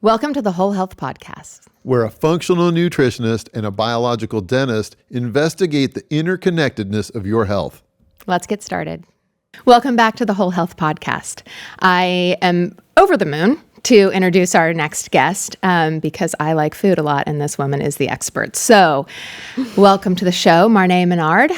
Welcome to the Whole Health Podcast, where a functional nutritionist and a biological dentist investigate the interconnectedness of your health. Let's get started. Welcome back to the Whole Health Podcast. I am over the moon to introduce our next guest because I like food a lot and this woman is the expert. So welcome to the show, Marné Minard.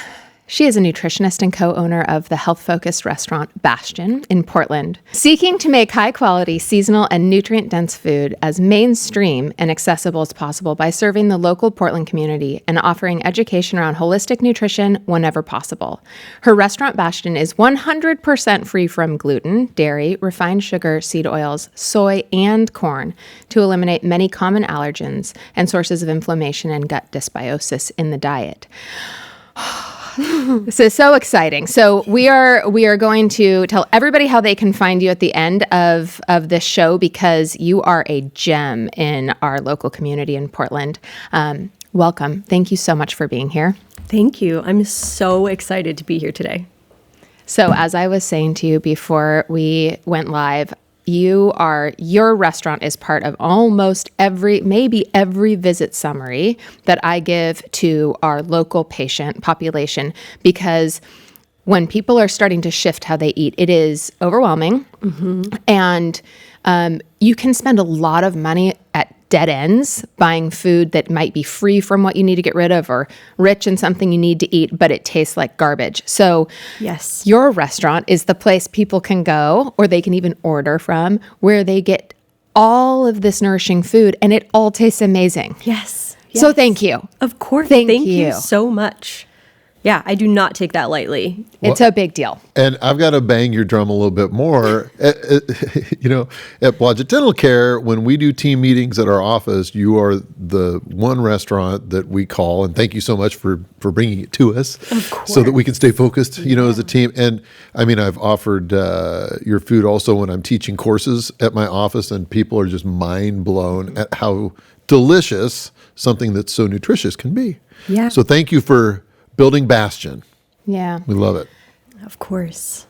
She is a nutritionist and co-owner of the health-focused restaurant Bastion in Portland, seeking to make high-quality, seasonal, and nutrient-dense food as mainstream and accessible as possible by serving the local Portland community and offering education around holistic nutrition whenever possible. Her restaurant Bastion is 100% free from gluten, dairy, refined sugar, seed oils, soy, and corn to eliminate many common allergens and sources of inflammation and gut dysbiosis in the diet. This is so exciting. So we are going to tell everybody how they can find you at the end of this show because you are a gem in our local community in Portland. Welcome. Thank you so much for being here. Thank you. I'm so excited to be here today. So as I was saying to you before we went live, your restaurant is part of almost maybe every visit summary that I give to our local patient population, because when people are starting to shift how they eat, it is overwhelming. Mm-hmm. And you can spend a lot of money at dead ends buying food that might be free from what you need to get rid of or rich in something you need to eat, but it tastes like garbage. So yes, your restaurant is the place people can go, or they can even order from, where they get all of this nourishing food and it all tastes amazing. Yes. So thank you. Of course. Thank you so much. Yeah, I do not take that lightly. It's a big deal. And I've got to bang your drum a little bit more. At Blodgett Dental Care, when we do team meetings at our office, you are the one restaurant that we call, and thank you so much for bringing it to us, of course, so that we can stay focused, as a team. And I mean, I've offered your food also when I'm teaching courses at my office, and people are just mind blown at how delicious something that's so nutritious can be. Yeah. So thank you for building Bastion. Yeah. We love it. Of course.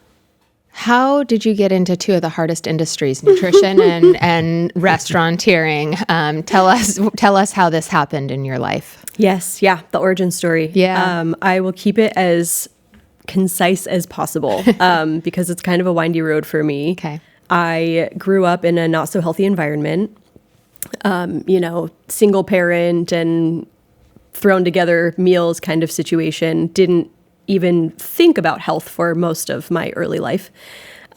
How did you get into two of the hardest industries, nutrition and restauranteering? Tell us how this happened in your life. Yes. Yeah. The origin story. Yeah. I will keep it as concise as possible because it's kind of a windy road for me. Okay. I grew up in a not so healthy environment, single parent and thrown together meals kind of situation. Didn't even think about health for most of my early life.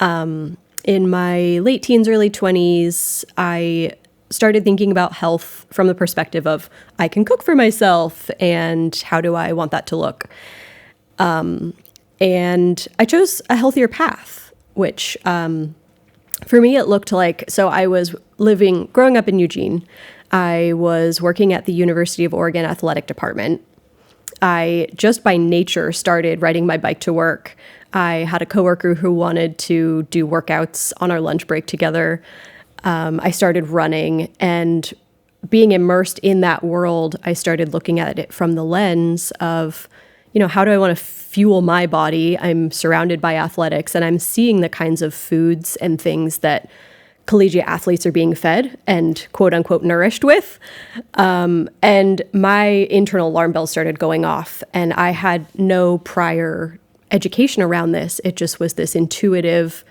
In my late teens, early 20s, I started thinking about health from the perspective of I can cook for myself and how do I want that to look? And I chose a healthier path, which for me, it looked like, so I was growing up in Eugene. I was working at the University of Oregon Athletic Department. I just by nature started riding my bike to work. I had a coworker who wanted to do workouts on our lunch break together. I started running, and being immersed in that world, I started looking at it from the lens of, how do I want to fuel my body? I'm surrounded by athletics, and I'm seeing the kinds of foods and things that collegiate athletes are being fed and quote unquote nourished with. And my internal alarm bells started going off, and I had no prior education around this. It just was this intuitive,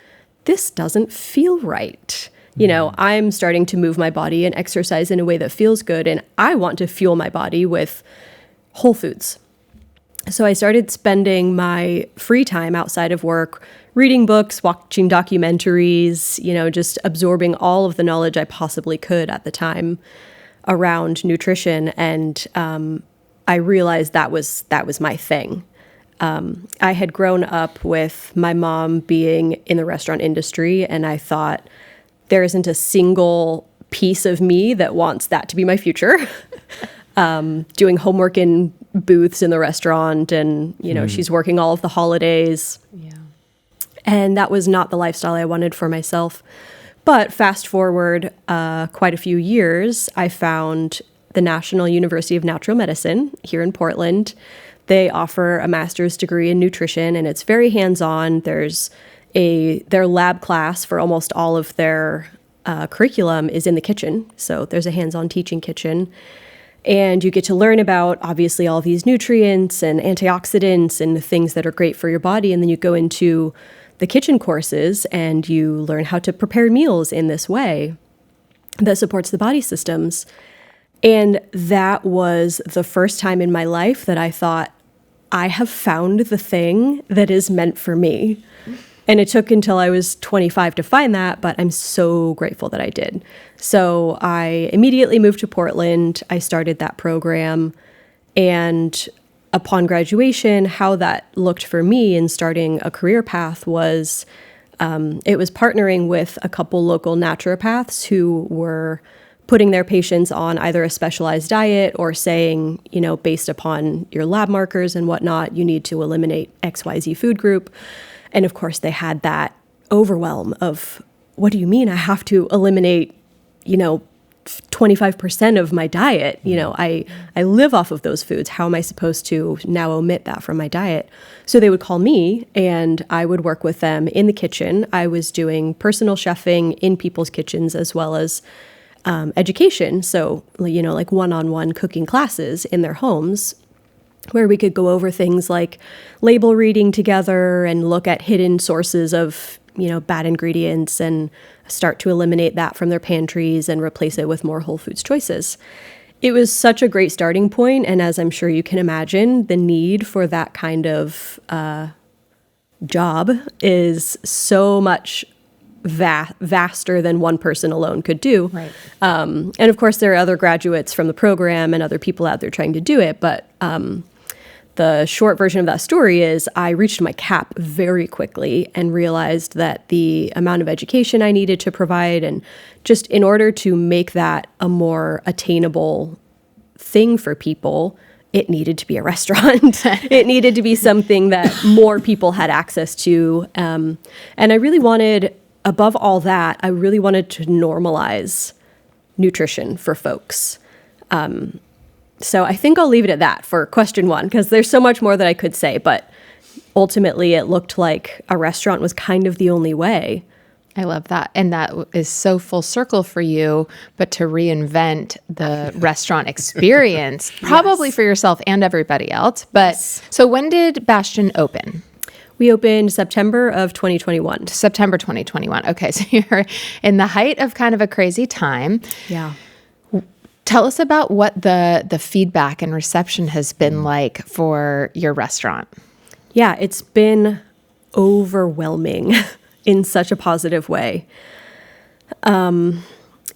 this doesn't feel right. I'm starting to move my body and exercise in a way that feels good, and I want to fuel my body with whole foods. So I started spending my free time outside of work, reading books, watching documentaries, just absorbing all of the knowledge I possibly could at the time around nutrition. And I realized that was my thing. I had grown up with my mom being in the restaurant industry, and I thought there isn't a single piece of me that wants that to be my future. Doing homework in booths in the restaurant, and she's working all of the holidays. Yeah. And that was not the lifestyle I wanted for myself. But fast forward quite a few years, I found the National University of Natural Medicine here in Portland. They offer a master's degree in nutrition, and it's very hands-on. There's their lab class for almost all of their curriculum is in the kitchen. So there's a hands-on teaching kitchen. And you get to learn about, obviously, all these nutrients and antioxidants and things that are great for your body. And then you go into the kitchen courses and you learn how to prepare meals in this way that supports the body systems. And that was the first time in my life that I thought, I have found the thing that is meant for me. And it took until I was 25 to find that, but I'm so grateful that I did. So I immediately moved to Portland. I started that program. And upon graduation, how that looked for me in starting a career path was, it was partnering with a couple local naturopaths who were putting their patients on either a specialized diet or saying, based upon your lab markers and whatnot, you need to eliminate XYZ food group. And of course, they had that overwhelm of, what do you mean I have to eliminate, 25% of my diet? I live off of those foods. How am I supposed to now omit that from my diet? So they would call me and I would work with them in the kitchen. I was doing personal chefing in people's kitchens as well as education. So, like one-on-one cooking classes in their homes where we could go over things like label reading together and look at hidden sources of, bad ingredients and start to eliminate that from their pantries and replace it with more whole foods choices. It was such a great starting point. And as I'm sure you can imagine, the need for that kind of job is so much vaster than one person alone could do. Right. And of course, there are other graduates from the program and other people out there trying to do it. But the short version of that story is I reached my cap very quickly and realized that the amount of education I needed to provide, and just in order to make that a more attainable thing for people, it needed to be a restaurant. It needed to be something that more people had access to. And I really wanted, above all that, I really wanted to normalize nutrition for folks. So I think I'll leave it at that for question one, because there's so much more that I could say, but ultimately it looked like a restaurant was kind of the only way. I love that. And that is so full circle for you, but to reinvent the restaurant experience, probably for yourself and everybody else. But so when did Bastion open? We opened September of 2021. September 2021. Okay, so you're in the height of kind of a crazy time. Yeah. Tell us about what the feedback and reception has been like for your restaurant. Yeah, it's been overwhelming in such a positive way. And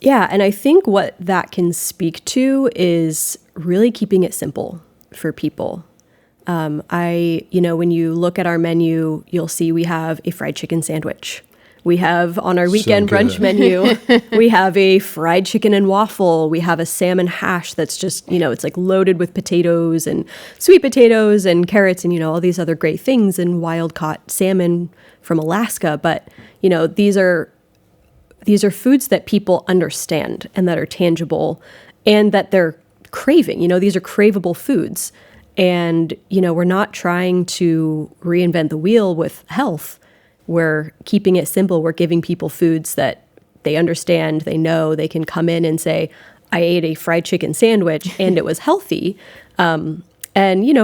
I think what that can speak to is really keeping it simple for people. When you look at our menu, you'll see we have a fried chicken sandwich. We have on our weekend brunch menu, we have a fried chicken and waffle. We have a salmon hash that's just, it's like loaded with potatoes and sweet potatoes and carrots and, all these other great things and wild caught salmon from Alaska. But, these are foods that people understand and that are tangible and that they're craving. These are craveable foods. And, we're not trying to reinvent the wheel with health. We're keeping it simple. We're giving people foods that they understand, they know, they can come in and say, I ate a fried chicken sandwich and it was healthy. And,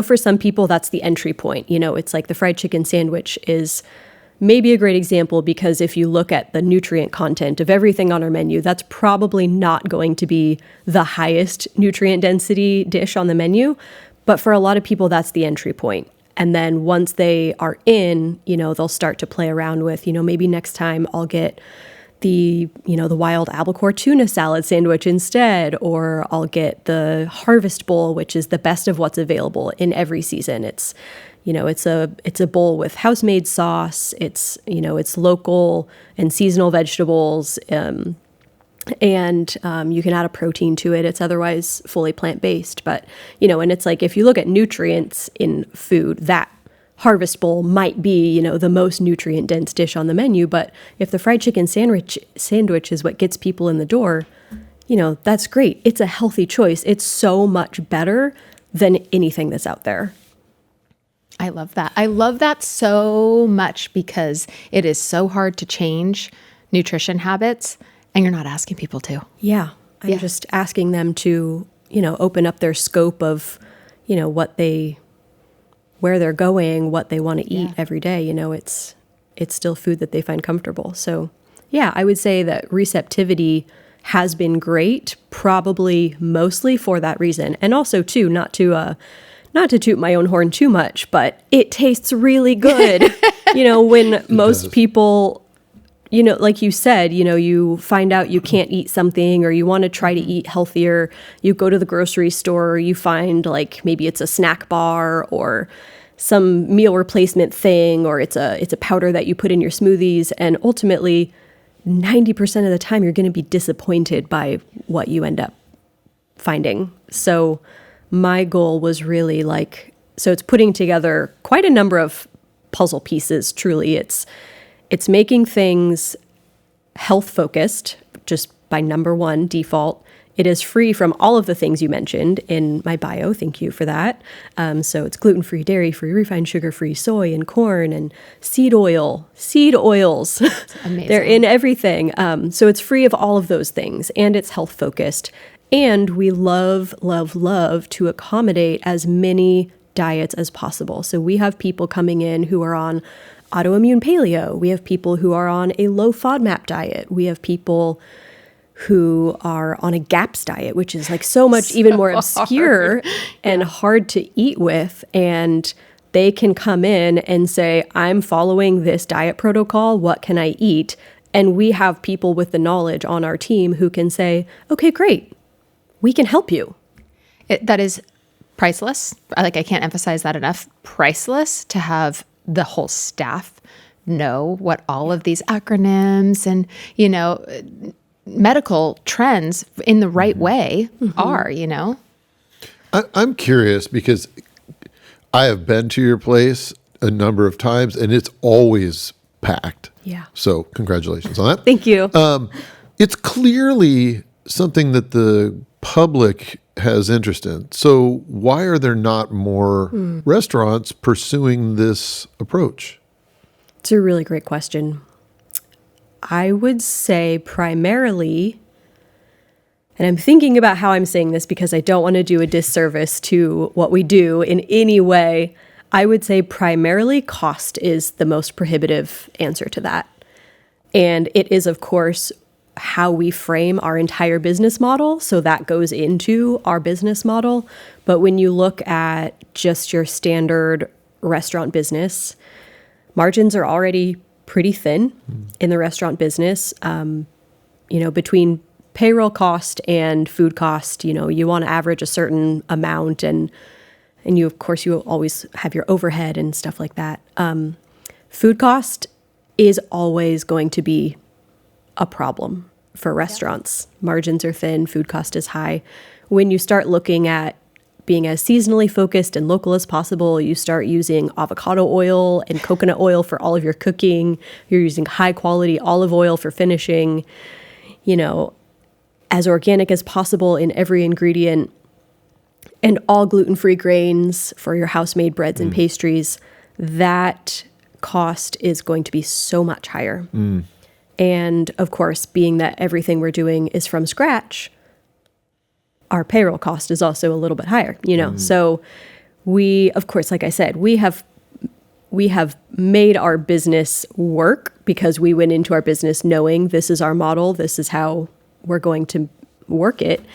for some people, that's the entry point. It's like the fried chicken sandwich is maybe a great example because if you look at the nutrient content of everything on our menu, that's probably not going to be the highest nutrient density dish on the menu. But for a lot of people, that's the entry point. And then once they are in, they'll start to play around with, maybe next time I'll get the wild albacore tuna salad sandwich instead, or I'll get the harvest bowl, which is the best of what's available in every season. It's, it's a bowl with house-made sauce. It's local and seasonal vegetables. And you can add a protein to it. It's otherwise fully plant-based. But, and it's like if you look at nutrients in food, that harvest bowl might be, the most nutrient-dense dish on the menu. But if the fried chicken sandwich is what gets people in the door, that's great. It's a healthy choice. It's so much better than anything that's out there. I love that. I love that so much because it is so hard to change nutrition habits. And you're not asking people to. Yeah. I'm Yeah. just asking them to, open up their scope of, where they're going, what they want to eat every day. It's still food that they find comfortable. So yeah, I would say that receptivity has been great, probably mostly for that reason. And also too, not to toot my own horn too much, but it tastes really good. When most people, like you said, you find out you can't eat something or you want to try to eat healthier, you go to the grocery store, you find like maybe it's a snack bar or some meal replacement thing, or it's a powder that you put in your smoothies, and ultimately 90% of the time you're going to be disappointed by what you end up finding. So my goal was really it's putting together quite a number of puzzle pieces. Truly, it's making things health focused just by number one default. It is free from all of the things you mentioned in my bio. Thank you for that. So it's gluten-free, dairy-free, refined sugar-free, soy and corn and seed oils. Amazing. They're in everything. So it's free of all of those things, and it's health focused. And we love, love, love to accommodate as many diets as possible. So we have people coming in who are on autoimmune paleo. We have people who are on a low FODMAP diet. We have people who are on a GAPS diet, which is like so much even more obscure and hard to eat with. And they can come in and say, I'm following this diet protocol. What can I eat? And we have people with the knowledge on our team who can say, okay, great. We can help you. That is priceless. I can't emphasize that enough. Priceless to have the whole staff know what all of these acronyms and, medical trends in the right way are, I'm curious because I have been to your place a number of times and it's always packed. Yeah. So congratulations on that. Thank you. It's clearly something that the public has interest in. So why are there not more restaurants pursuing this approach? It's a really great question. I would say primarily, and I'm thinking about how I'm saying this because I don't want to do a disservice to what we do in any way. I would say primarily cost is the most prohibitive answer to that. And it is, of course, how we frame our entire business model. So that goes into our business model. But when you look at just your standard restaurant business, margins are already pretty thin in the restaurant business. Between payroll cost and food cost, you want to average a certain amount, and you, of course, you always have your overhead and stuff like that. Food cost is always going to be a problem for restaurants. Margins are thin, food cost is high. When you start looking at being as seasonally focused and local as possible, you start using avocado oil and coconut oil for all of your cooking. You're using high quality olive oil for finishing, as organic as possible in every ingredient, and all gluten-free grains for your house-made breads and pastries. That cost is going to be so much higher. And of course, being that everything we're doing is from scratch, our payroll cost is also a little bit higher, So we, of course, like I said, we have made our business work because we went into our business knowing this is our model, this is how we're going to work it.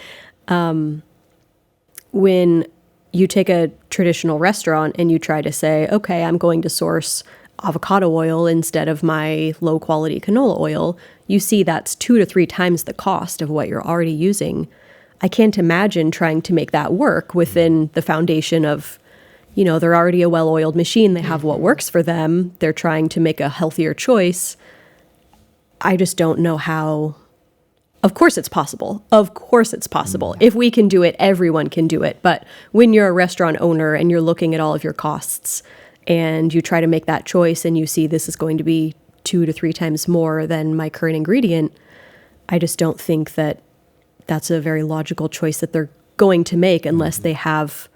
When you take a traditional restaurant and you try to say, okay, I'm going to source avocado oil instead of my low quality canola oil, you see that's 2 to 3 times the cost of what you're already using. I can't imagine trying to make that work within the foundation of, they're already a well-oiled machine. They have what works for them. They're trying to make a healthier choice. I just don't know how. Of course it's possible. Of course it's possible. If we can do it, everyone can do it. But when you're a restaurant owner and you're looking at all of your costs and you try to make that choice and you see this is going to be 2 to 3 times more than my current ingredient, I just don't think that that's a very logical choice that they're going to make unless they have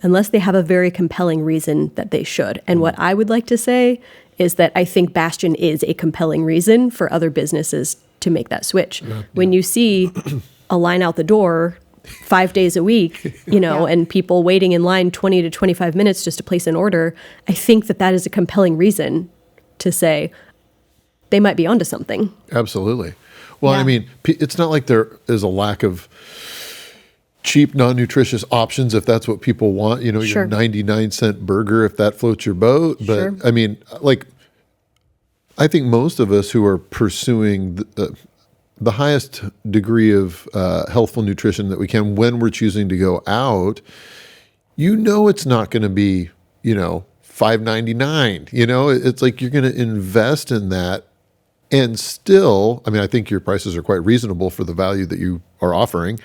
a very compelling reason that they should. And what I would like to say is that I think Bastion is a compelling reason for other businesses to make that switch. When you see a line out the door 5 days a week, and people waiting in line 20 to 25 minutes just to place an order, I think that is a compelling reason to say they might be onto something. Absolutely. Well, Yeah. I mean, it's not like there is a lack of cheap, non-nutritious options if that's what people want, Sure. your 99-cent burger, if that floats your boat. But Sure. I mean, I think most of us who are pursuing the highest degree of healthful nutrition that we can when we're choosing to go out, it's not going to be, $5.99. It's like you're going to invest in that. And still, I mean, I think your prices are quite reasonable for the value that you are offering.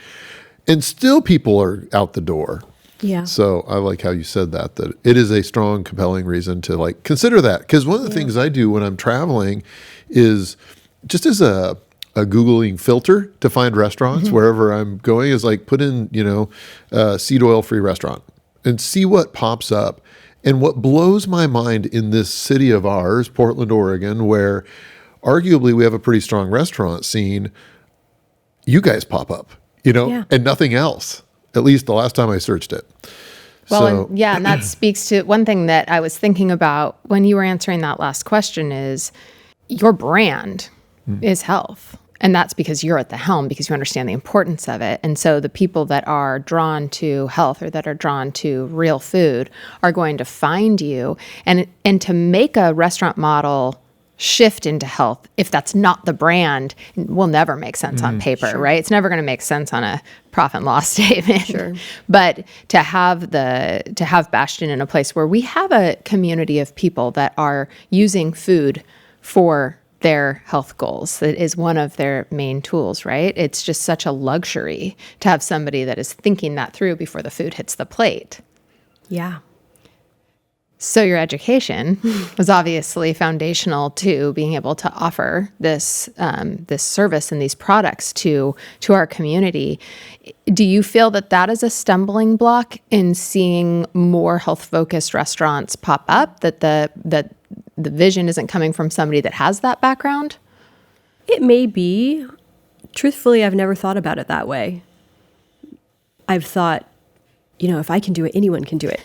And still people are out the door. Yeah. So I like how you said that it is a strong, compelling reason to consider that. Because one of the things I do when I'm traveling is just as a Googling filter to find restaurants wherever I'm going is put in, seed oil-free restaurant and see what pops up. And what blows my mind in this city of ours, Portland, Oregon, where arguably we have a pretty strong restaurant scene, you guys pop up, and nothing else. At least the last time I searched it. Well, and that speaks to one thing that I was thinking about when you were answering that last question is your brand is health. And that's because you're at the helm, because you understand the importance of it. And so the people that are drawn to health or that are drawn to real food are going to find you. And to make a restaurant model shift into health, if that's not the brand, will never make sense on paper, right? It's never going to make sense on a profit and loss statement. Sure. But to have Bastion in a place where we have a community of people that are using food for their health goals, that is one of their main tools, right? It's just such a luxury to have somebody that is thinking that through before the food hits the plate. Yeah. So your education was obviously foundational to being able to offer this service and these products to our community. Do you feel that is a stumbling block in seeing more health-focused restaurants pop up? That the vision isn't coming from somebody that has that background? It may be. Truthfully, I've never thought about it that way. I've thought, if I can do it, anyone can do it.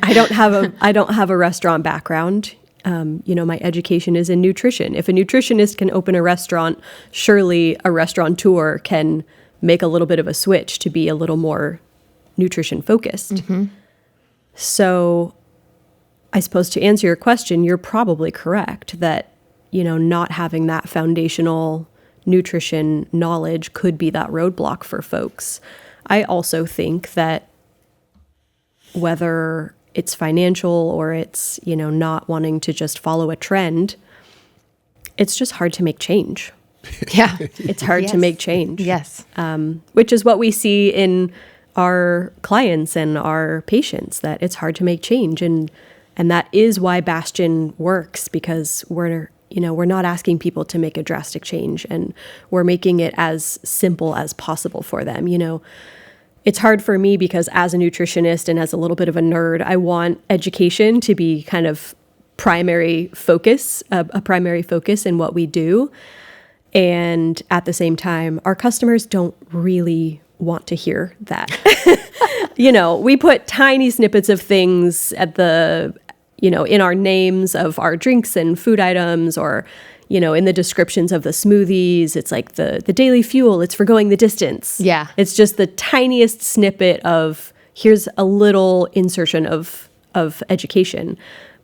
I don't have a restaurant background. My education is in nutrition. If a nutritionist can open a restaurant, surely a restaurateur can make a little bit of a switch to be a little more nutrition focused. So I suppose to answer your question, you're probably correct that, not having that foundational nutrition knowledge could be that roadblock for folks. I also think that whether it's financial or it's, not wanting to just follow a trend, it's just hard to make change. Yeah. It's hard to make change. Yes. Which is what we see in our clients and our patients, that it's hard to make change. And that is why Bastion works, because we're not asking people to make a drastic change, and we're making it as simple as possible for them. It's hard for me because as a nutritionist and as a little bit of a nerd, I want education to be kind of primary focus, a primary focus in what we do. And at the same time, our customers don't really want to hear that. We put tiny snippets of things at in our names of our drinks and food items, or, in the descriptions of the smoothies. It's like the daily fuel, it's for going the distance. Yeah. It's just the tiniest snippet of, here's a little insertion of education.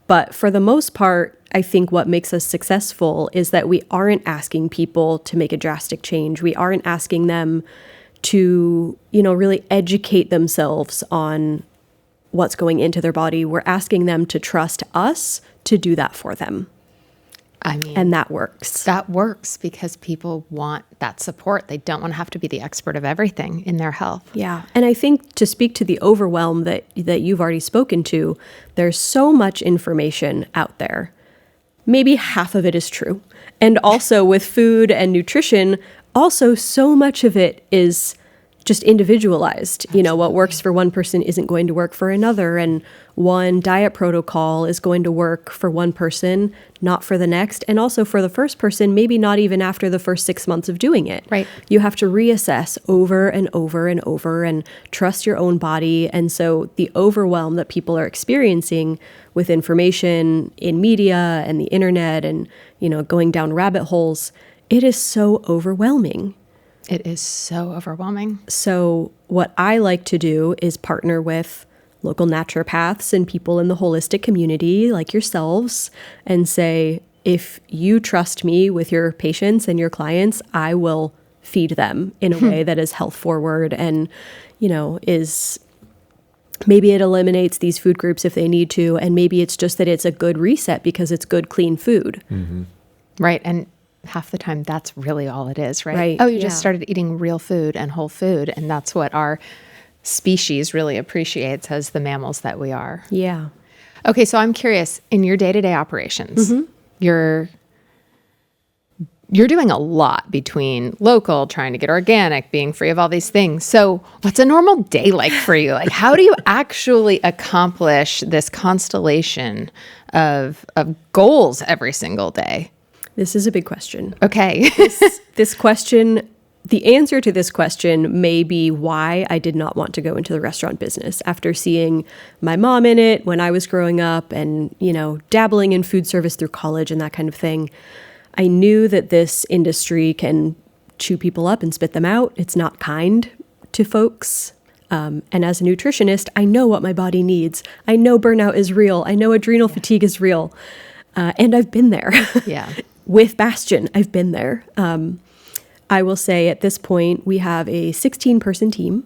But for the most part, I think what makes us successful is that we aren't asking people to make a drastic change. We aren't asking them to, really educate themselves on what's going into their body. We're asking them to trust us to do that for them. And that works. That works because people want that support. They don't want to have to be the expert of everything in their health. Yeah. And I think to speak to the overwhelm that you've already spoken to, there's so much information out there. Maybe half of it is true. And also with food and nutrition, also so much of it is just individualized. What works for one person isn't going to work for another. And one diet protocol is going to work for one person, not for the next. And also for the first person, maybe not even after the first 6 months of doing it. Right. You have to reassess over and over and over and trust your own body. And so the overwhelm that people are experiencing with information in media and the internet and, going down rabbit holes, it is so overwhelming. It is so overwhelming. So what I like to do is partner with local naturopaths and people in the holistic community like yourselves and say, if you trust me with your patients and your clients, I will feed them in a way that is health forward and, is maybe it eliminates these food groups if they need to. And maybe it's just that it's a good reset because it's good, clean food. Mm-hmm. Right. And half the time, that's really all it is, right? Right. Oh, you just started eating real food and whole food. And that's what our species really appreciates as the mammals that we are. Yeah. Okay, so I'm curious, in your day-to-day operations, you're doing a lot between local, trying to get organic, being free of all these things. So what's a normal day like for you? Like, how do you actually accomplish this constellation of goals every single day? This is a big question. Okay. This question, the answer to this question may be why I did not want to go into the restaurant business after seeing my mom in it when I was growing up and, dabbling in food service through college and that kind of thing. I knew that this industry can chew people up and spit them out. It's not kind to folks. And as a nutritionist, I know what my body needs. I know burnout is real. I know adrenal fatigue is real. And I've been there. Yeah. With Bastion, I've been there. I will say at this point, we have a 16-person team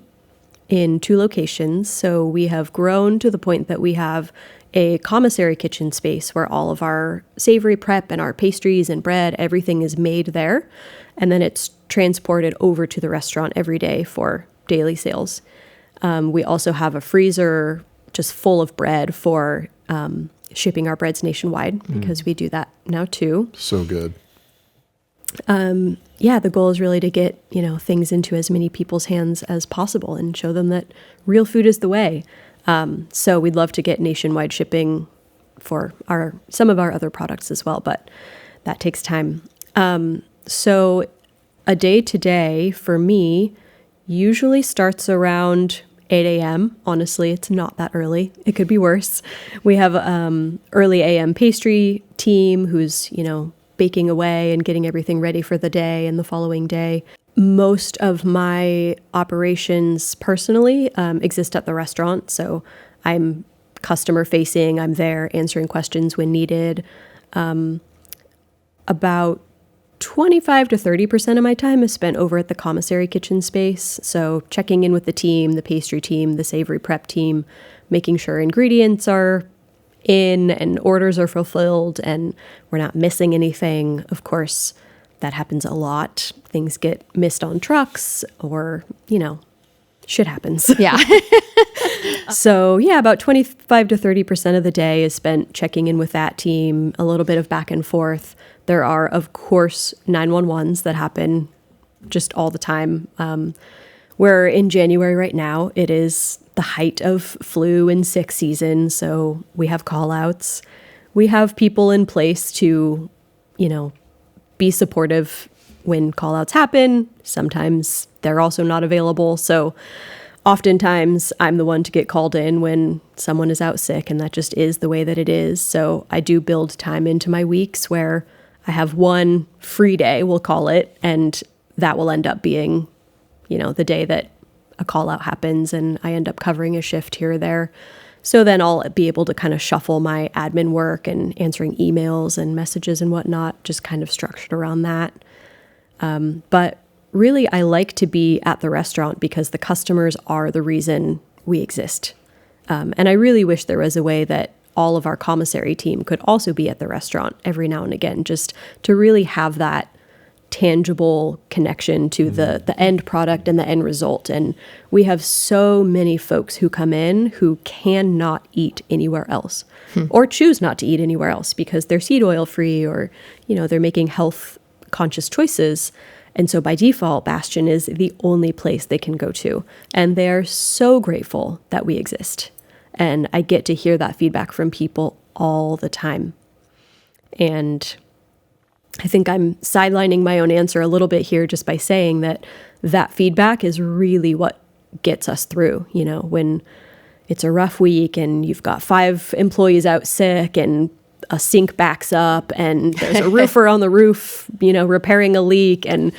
in 2 locations. So we have grown to the point that we have a commissary kitchen space where all of our savory prep and our pastries and bread, everything is made there. And then it's transported over to the restaurant every day for daily sales. We also have a freezer just full of bread for shipping our breads nationwide because we do that now too. So good. The goal is really to get, things into as many people's hands as possible and show them that real food is the way. So we'd love to get nationwide shipping for some of our other products as well, but that takes time. So a day to day for me usually starts around 8 a.m. Honestly, it's not that early. It could be worse. We have early a.m. pastry team who's, baking away and getting everything ready for the day and the following day. Most of my operations personally exist at the restaurant. So I'm customer facing. I'm there answering questions when needed. About 25 to 30% of my time is spent over at the commissary kitchen space. So checking in with the team, the pastry team, the savory prep team, making sure ingredients are in and orders are fulfilled and we're not missing anything. Of course, that happens a lot. Things get missed on trucks or, shit happens. Yeah. So about 25 to 30% of the day is spent checking in with that team, a little bit of back and forth. There are, of course, 911s that happen just all the time. We're in January right now. It is the height of flu and sick season, so we have call-outs. We have people in place to, be supportive when call-outs happen. Sometimes they're also not available, so oftentimes I'm the one to get called in when someone is out sick, and that just is the way that it is. So I do build time into my weeks where I have one free day, we'll call it, and that will end up being, the day that a call out happens and I end up covering a shift here or there. So then I'll be able to kind of shuffle my admin work and answering emails and messages and whatnot, just kind of structured around that. But really, I like to be at the restaurant because the customers are the reason we exist. And I really wish there was a way that all of our commissary team could also be at the restaurant every now and again, just to really have that tangible connection to the end product and the end result. And we have so many folks who come in who cannot eat anywhere else or choose not to eat anywhere else because they're seed oil free or, they're making health conscious choices. And so by default, Bastion is the only place they can go to. And they're so grateful that we exist. And I get to hear that feedback from people all the time. And I think I'm sidelining my own answer a little bit here just by saying that that feedback is really what gets us through, you know, when it's a rough week and you've got 5 employees out sick and a sink backs up and there's a roofer on the roof, you know, repairing a leak. And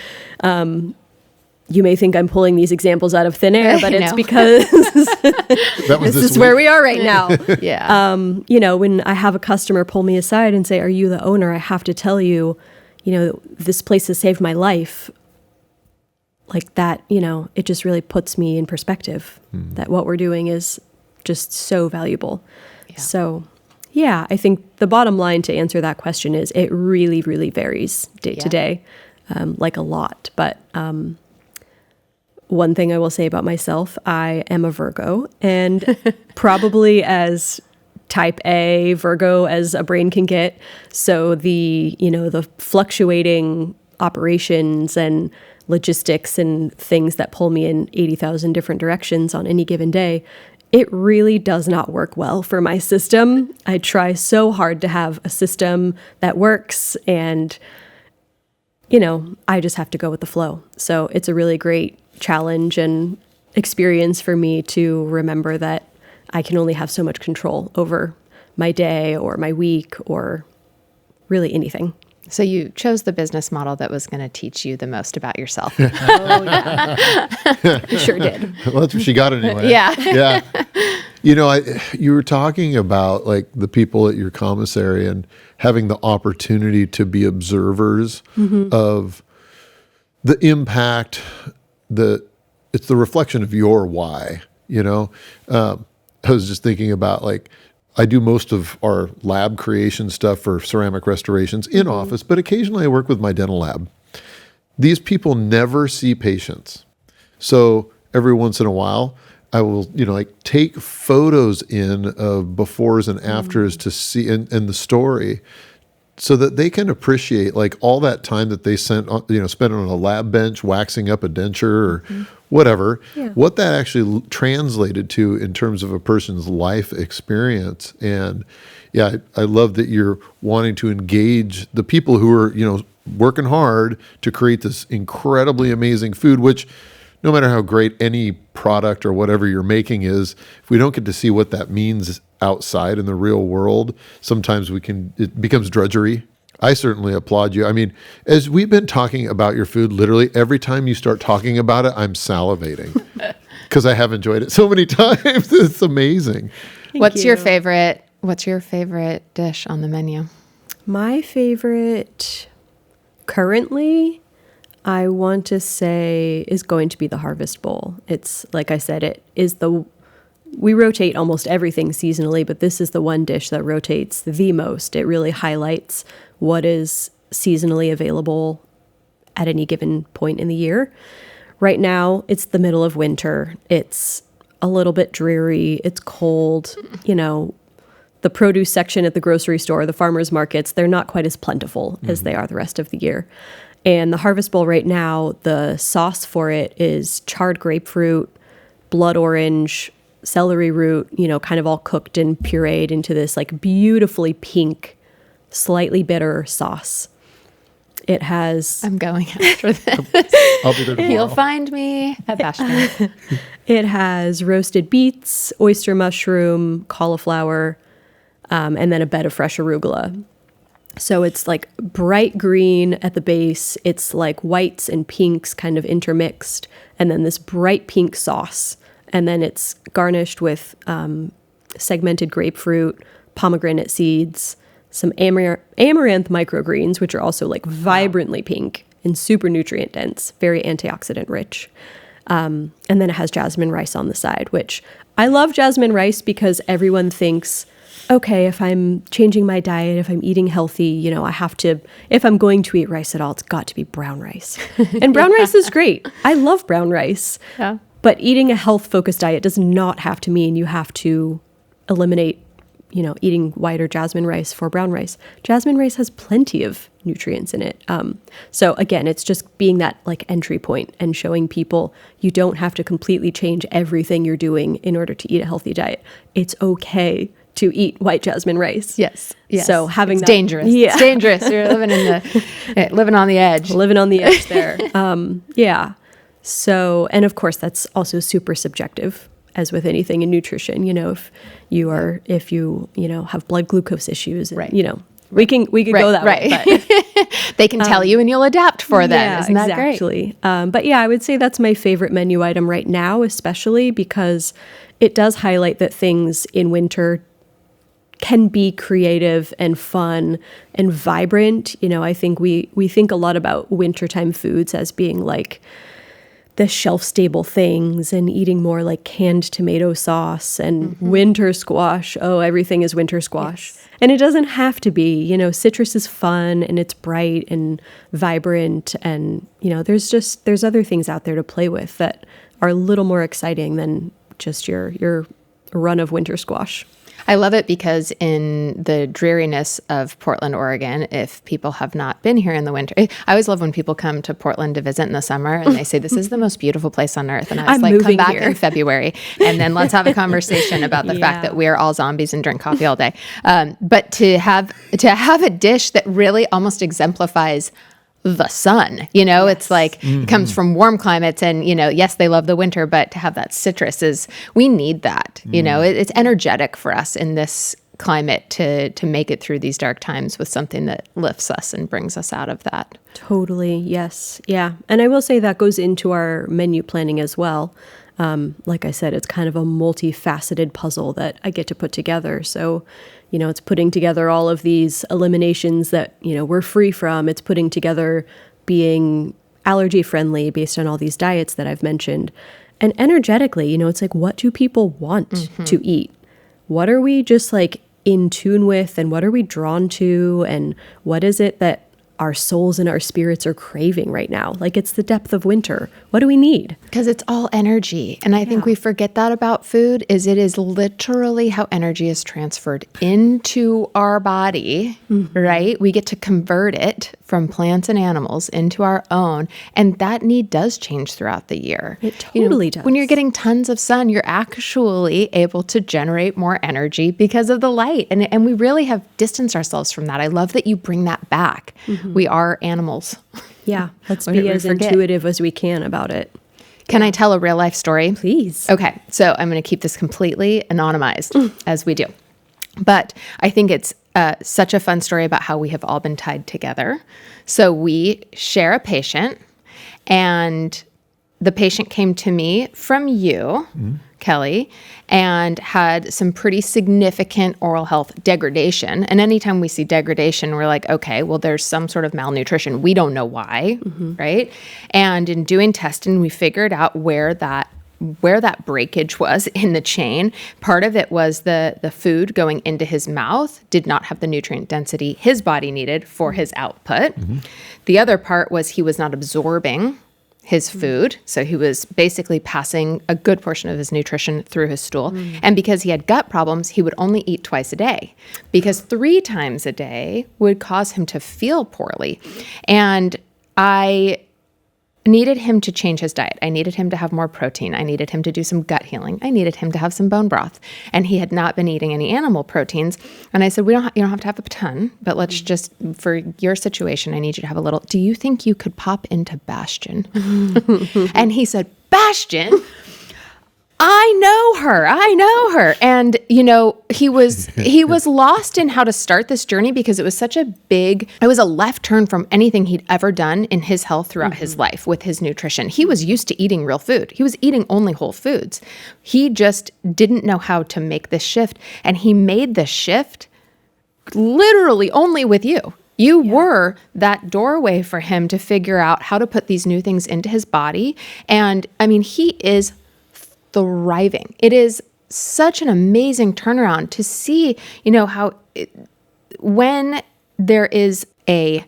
you may think I'm pulling these examples out of thin air, but it's because this is where we are right now. Yeah. You know, when I have a customer pull me aside and say, "Are you the owner? I have to tell you, you know, this place has saved my life." Like that, you know, it just really puts me in perspective that what we're doing is just so valuable. Yeah. So, yeah, I think the bottom line to answer that question is it really, really varies day to day, like a lot. But one thing I will say about myself, I am a Virgo, and probably as type A Virgo as a brain can get. So the, you know, the fluctuating operations and logistics and things that pull me in 80,000 different directions on any given day, it really does not work well for my system. I try so hard to have a system that works, and, you know, I just have to go with the flow. So it's a really great challenge and experience for me to remember that I can only have so much control over my day or my week or really anything. So you chose the business model that was going to teach you the most about yourself. Oh, yeah. I sure did. Well, that's what she got anyway. Yeah. Yeah. You know, you were talking about like the people at your commissary and having the opportunity to be observers of the impact that it's the reflection of your why, you know? I was just thinking about like, I do most of our lab creation stuff for ceramic restorations in office, but occasionally I work with my dental lab. These people never see patients. So every once in a while, I will, you know, like take photos in of befores and afters to see and the story so that they can appreciate like all that time that they spent on a lab bench, waxing up a denture or whatever, what that actually translated to in terms of a person's life experience. And yeah, I love that you're wanting to engage the people who are, you know, working hard to create this incredibly amazing food, which no matter how great any product or whatever you're making is, if we don't get to see what that means outside in the real world, sometimes it becomes drudgery. I certainly applaud you. I mean, as we've been talking about your food, literally every time you start talking about it, I'm salivating because I have enjoyed it so many times. It's amazing. What's your favorite dish on the menu? My favorite currently, I want to say, is going to be the Harvest Bowl. It's, like I said, it is we rotate almost everything seasonally, but this is the one dish that rotates the most. It really highlights what is seasonally available at any given point in the year. Right now, it's the middle of winter. It's a little bit dreary. It's cold. You know, the produce section at the grocery store, the farmers markets, they're not quite as plentiful as they are the rest of the year. And the Harvest Bowl right now, the sauce for it is charred grapefruit, blood orange, celery root, you know, kind of all cooked and pureed into this like beautifully pink, slightly bitter sauce. It has... I'm going after this. I'll be there tomorrow. You'll find me at Bastion. It has roasted beets, oyster mushroom, cauliflower, and then a bed of fresh arugula. So it's like bright green at the base. It's like whites and pinks kind of intermixed. And then this bright pink sauce. And then it's garnished with segmented grapefruit, pomegranate seeds, some amaranth microgreens, which are also like vibrantly pink and super nutrient dense, very antioxidant rich. And then it has jasmine rice on the side, which I love jasmine rice because everyone thinks, okay, if I'm changing my diet, if I'm eating healthy, you know, I have to, if I'm going to eat rice at all, it's got to be brown rice. And brown rice is great. I love brown rice. Yeah. But eating a health-focused diet does not have to mean you have to eliminate eating white or jasmine rice for brown rice. Jasmine rice has plenty of nutrients in it. So again, it's just being that like entry point and showing people you don't have to completely change everything you're doing in order to eat a healthy diet. It's okay to eat white jasmine rice. Yes. So having it's dangerous. Yeah. It's dangerous. You're living on the edge. Living on the edge there. Yeah. So, and of course, that's also super subjective, as with anything in nutrition. If you have blood glucose issues, right? We could go that way. But they can tell you, and you'll adapt for them. Yeah, Isn't that exactly. But yeah, I would say that's my favorite menu item right now, especially because it does highlight that things in winter can be creative and fun and vibrant. I think we think a lot about wintertime foods as being like the shelf-stable things and eating more like canned tomato sauce and winter squash. Oh, everything is winter squash. Yes. And it doesn't have to be. Citrus is fun and it's bright and vibrant. And, there's other things out there to play with that are a little more exciting than just your run of winter squash. I love it because in the dreariness of Portland, Oregon, if people have not been here in the winter, I always love when people come to Portland to visit in the summer and they say, this is the most beautiful place on earth. And I was like, come back in February and then let's have a conversation about the fact that we are all zombies and drink coffee all day. But to have a dish that really almost exemplifies the sun, yes. It's like it comes from warm climates and, yes, they love the winter, but to have that citrus we need that, it's energetic for us in this climate to make it through these dark times with something that lifts us and brings us out of that. Totally. Yes. Yeah. And I will say that goes into our menu planning as well. Like I said, it's kind of a multifaceted puzzle that I get to put together. So, it's putting together all of these eliminations that, we're free from. It's putting together being allergy friendly based on all these diets that I've mentioned. And energetically, it's like, what do people want to eat? What are we just like in tune with and what are we drawn to? And what is it that our souls and our spirits are craving right now? Like it's the depth of winter. What do we need? Because it's all energy. And I think we forget that about food is it is literally how energy is transferred into our body, right? We get to convert it from plants and animals into our own. And that need does change throughout the year. It totally does. When you're getting tons of sun, you're actually able to generate more energy because of the light. And we really have distanced ourselves from that. I love that you bring that back. We are animals. Yeah, let's be as intuitive as we can about it. Can I tell a real life story? Please. Okay, so I'm going to keep this completely anonymized as we do. But I think it's such a fun story about how we have all been tied together. So we share a patient, and the patient came to me from you, Kelly, and had some pretty significant oral health degradation. And anytime we see degradation, we're like, okay, well, there's some sort of malnutrition. We don't know why, right? And in doing testing, we figured out where that breakage was in the chain. Part of it was the food going into his mouth did not have the nutrient density his body needed for his output. The other part was he was not absorbing his food. So he was basically passing a good portion of his nutrition through his stool. And because he had gut problems, he would only eat twice a day because 3 times a day would cause him to feel poorly. And I needed him to change his diet. I needed him to have more protein. I needed him to do some gut healing. I needed him to have some bone broth. And he had not been eating any animal proteins. And I said, you don't have to have a ton, but let's just, for your situation, I need you to have a little. Do you think you could pop into Bastion? And he said, Bastion? I know her. And, he was lost in how to start this journey because it was it was a left turn from anything he'd ever done in his health throughout his life with his nutrition. He was used to eating real food. He was eating only whole foods. He just didn't know how to make this shift. And he made the shift literally only with you. You were that doorway for him to figure out how to put these new things into his body. And I mean, he is thriving. It is such an amazing turnaround to see, how when there is a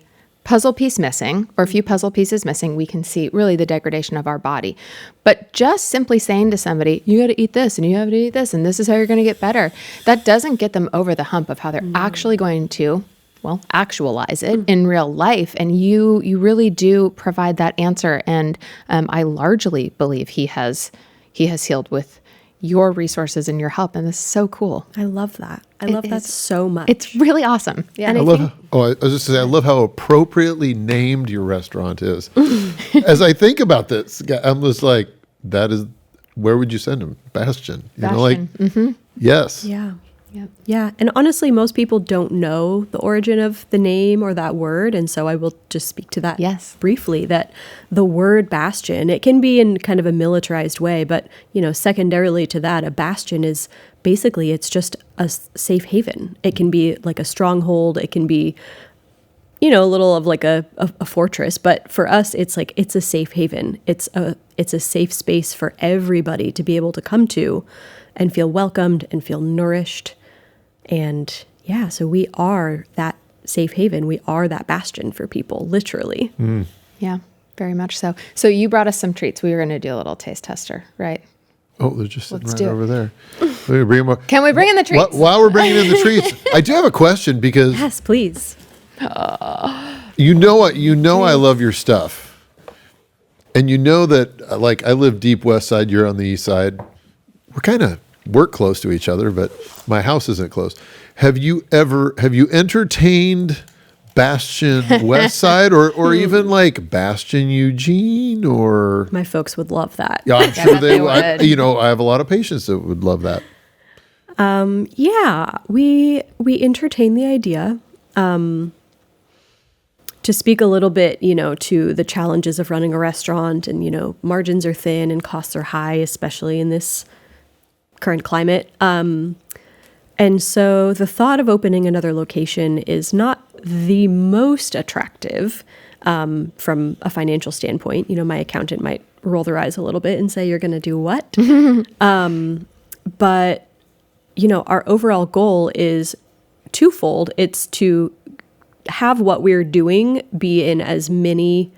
puzzle piece missing or a few puzzle pieces missing, we can see really the degradation of our body. But just simply saying to somebody, you got to eat this and you have to eat this and this is how you're going to get better, that doesn't get them over the hump of how they're actually going to, well, actualize it in real life. And you really do provide that answer. And I largely believe he has healed with your resources and your help. And this is so cool. I love that. I love that so much. It's really awesome. Yeah. And I was just saying, I love how appropriately named your restaurant is. As I think about this, I'm just like, where would you send him? Bastion. You know, like, yes. Yeah. Yeah. And honestly, most people don't know the origin of the name or that word. And so I will just speak to that briefly, that the word bastion, it can be in kind of a militarized way, but, secondarily to that, a bastion is basically, it's just a safe haven. It can be like a stronghold. It can be, a little of like a fortress. But for us, it's like, it's a safe haven. It's a safe space for everybody to be able to come to and feel welcomed and feel nourished. And so we are that safe haven. We are that bastion for people, literally. Yeah, very much so. So you brought us some treats. We were going to do a little taste tester, right? Oh, they're just sitting over there. Can we bring in the treats? While we're bringing in the treats, I do have a question because... Yes, please. You know I love your stuff. And you know that, like, I live deep west side, you're on the east side. We're close to each other, but my house isn't close. Have you entertained Bastion West Side or even like Bastion Eugene or? My folks would love that. Yeah, I'm sure they would. I have a lot of patients that would love that. We entertain the idea. To speak a little bit, to the challenges of running a restaurant and, margins are thin and costs are high, especially in this current climate. And so the thought of opening another location is not the most attractive from a financial standpoint. My accountant might roll their eyes a little bit and say, you're going to do what? But, our overall goal is twofold. It's to have what we're doing be in as many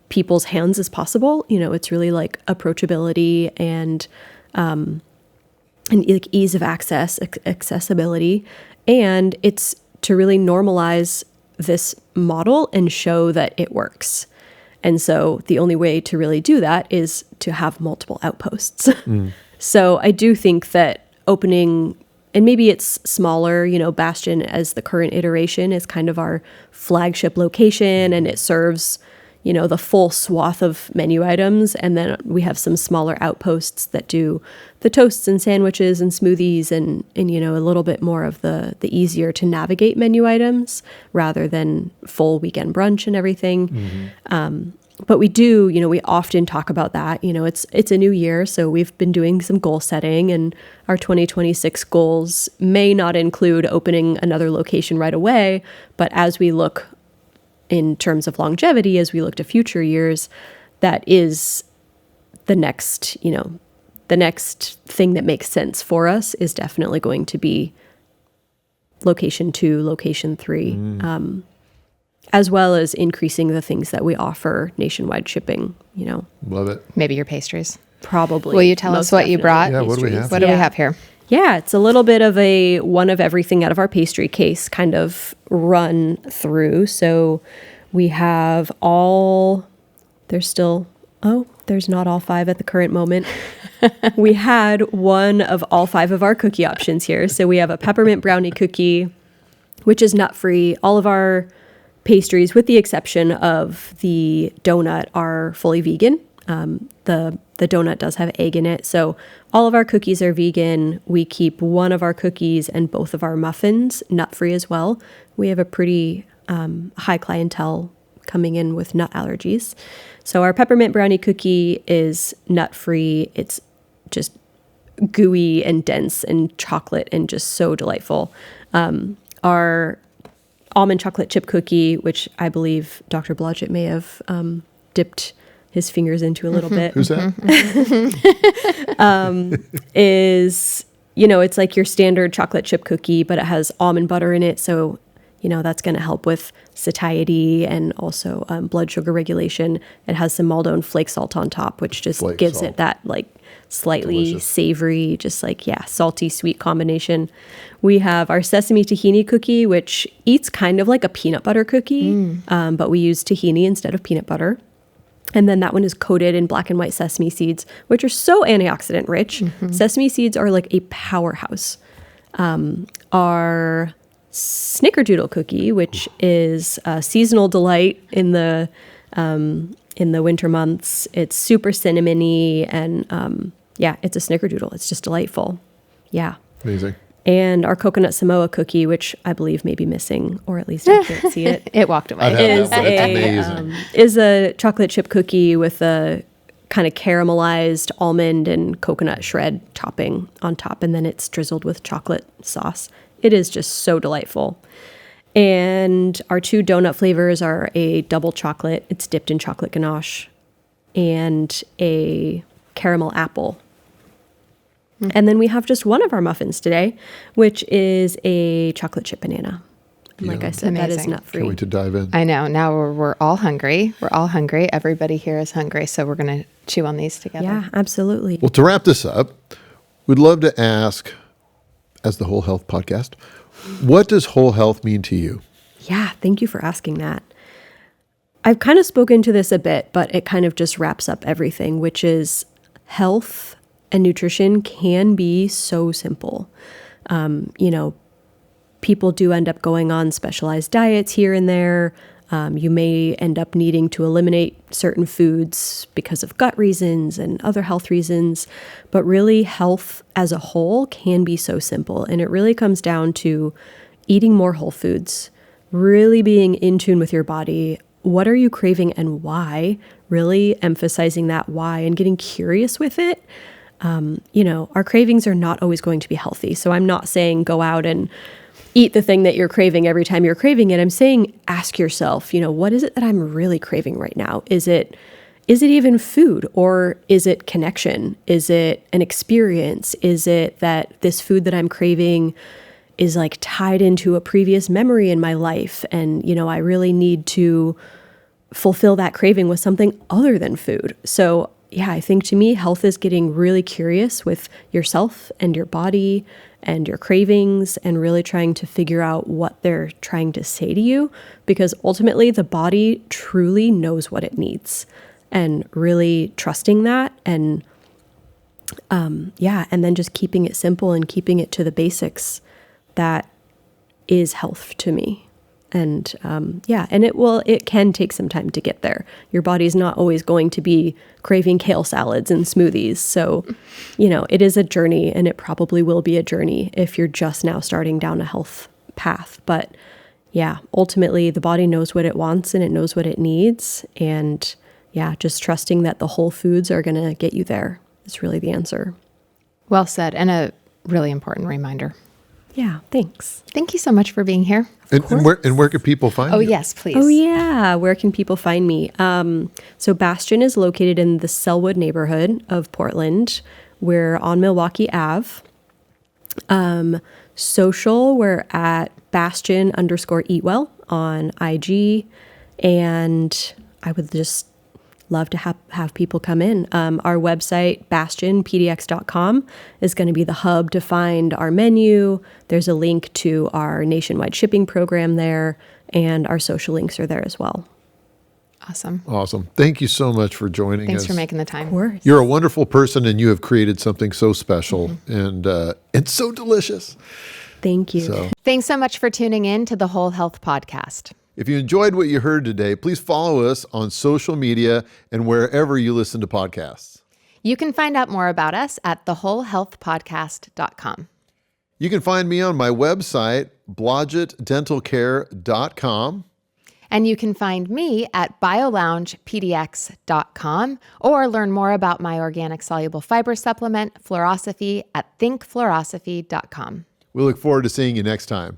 people's hands as possible. It's really like approachability and like ease of access, accessibility. And it's to really normalize this model and show that it works. And so the only way to really do that is to have multiple outposts. So I do think that opening, and maybe it's smaller, Bastion as the current iteration is kind of our flagship location, and it serves the full swath of menu items. And then we have some smaller outposts that do the toasts and sandwiches and smoothies and a little bit more of the easier to navigate menu items rather than full weekend brunch and everything. But we do, we often talk about that. It's a new year, so we've been doing some goal setting, and our 2026 goals may not include opening another location right away, but as we look in terms of longevity, as we look to future years, that is the next thing that makes sense for us is definitely going to be location 2, location 3, as well as increasing the things that we offer nationwide shipping, Love it. Maybe your pastries. Probably. Will you tell us what you brought? Yeah, what do we have? What do we have here? Yeah, it's a little bit of a one of everything out of our pastry case kind of run through. So we have there's not all 5 at the current moment. We had one of all 5 of our cookie options here. So we have a peppermint brownie cookie, which is nut-free. All of our pastries, with the exception of the donut, are fully vegan. The donut does have egg in it. So all of our cookies are vegan. We keep one of our cookies and both of our muffins nut-free as well. We have a pretty high clientele coming in with nut allergies. So our peppermint brownie cookie is nut-free. It's just gooey and dense and chocolate and just so delightful. Our almond chocolate chip cookie, which I believe Dr. Blodgett may have dipped his fingers into a little bit. Who's that? Is, it's like your standard chocolate chip cookie, but it has almond butter in it. So, that's going to help with satiety and also blood sugar regulation. It has some Maldon flake salt on top, which just gives it that like slightly Delicious. savory, just like, salty, sweet combination. We have our sesame tahini cookie, which eats kind of like a peanut butter cookie, but we use tahini instead of peanut butter. And then that one is coated in black and white sesame seeds, which are so antioxidant rich. Sesame seeds are like a powerhouse. Our snickerdoodle cookie, which is a seasonal delight in the winter months. It's super cinnamony and it's a snickerdoodle. It's just delightful. Yeah. Amazing. And our coconut Samoa cookie, which I believe may be missing, or at least I can't see it. It walked away. I've had that one. It's amazing. Is a chocolate chip cookie with a kind of caramelized almond and coconut shred topping on top, and then it's drizzled with chocolate sauce. It is just so delightful. And our 2 donut flavors are a double chocolate. It's dipped in chocolate ganache, and a caramel apple. And then we have just one of our muffins today, which is a chocolate chip banana. And like I said, that is Amazing. nut free. Can't wait to dive in. I know. Now we're all hungry. We're all hungry. Everybody here is hungry. So we're going to chew on these together. Yeah, absolutely. Well, to wrap this up, we'd love to ask, as the Whole Health Podcast, what does whole health mean to you? Yeah, thank you for asking that. I've kind of spoken to this a bit, but it kind of just wraps up everything, which is health and nutrition can be so simple. People do end up going on specialized diets here and there. You may end up needing to eliminate certain foods because of gut reasons and other health reasons. But really, health as a whole can be so simple. And it really comes down to eating more whole foods, really being in tune with your body. What are you craving and why? Really emphasizing that why and getting curious with it. Our cravings are not always going to be healthy. So I'm not saying go out and eat the thing that you're craving every time you're craving it. I'm saying ask yourself, what is it that I'm really craving right now? Is it even food, or is it connection? Is it an experience? Is it that this food that I'm craving is like tied into a previous memory in my life? And, I really need to fulfill that craving with something other than food. So yeah, I think to me, health is getting really curious with yourself and your body and your cravings, and really trying to figure out what they're trying to say to you, because ultimately the body truly knows what it needs, and really trusting that. And and then just keeping it simple and keeping it to the basics. That is health to me. And and it can take some time to get there. Your body's not always going to be craving kale salads and smoothies. So, it is a journey, and it probably will be a journey if you're just now starting down a health path. But yeah, ultimately the body knows what it wants and it knows what it needs. And yeah, just trusting that the whole foods are going to get you there is really the answer. Well said. And a really important reminder. Yeah, thanks. Thank you so much for being here. And where can people find you? Oh, yes, please. Oh, yeah. Where can people find me? So Bastion is located in the Sellwood neighborhood of Portland. We're on Milwaukee Ave. Social, we're at Bastion_Eatwell on IG. And I would just love to have people come in. Our website, bastionpdx.com, is going to be the hub to find our menu. There's a link to our nationwide shipping program there, and our social links are there as well. Awesome. Thank you so much for joining us. Thanks for making the time. Of course. You're a wonderful person, and you have created something so special and so delicious. Thank you. So, Thanks so much for tuning in to the Whole Health Podcast. if you enjoyed what you heard today, please follow us on social media and wherever you listen to podcasts. You can find out more about us at thewholehealthpodcast.com. You can find me on my website, blodgettdentalcare.com. And you can find me at bioloungepdx.com, or learn more about my organic soluble fiber supplement, Fluorosophy, at thinkfluorosophy.com. We look forward to seeing you next time.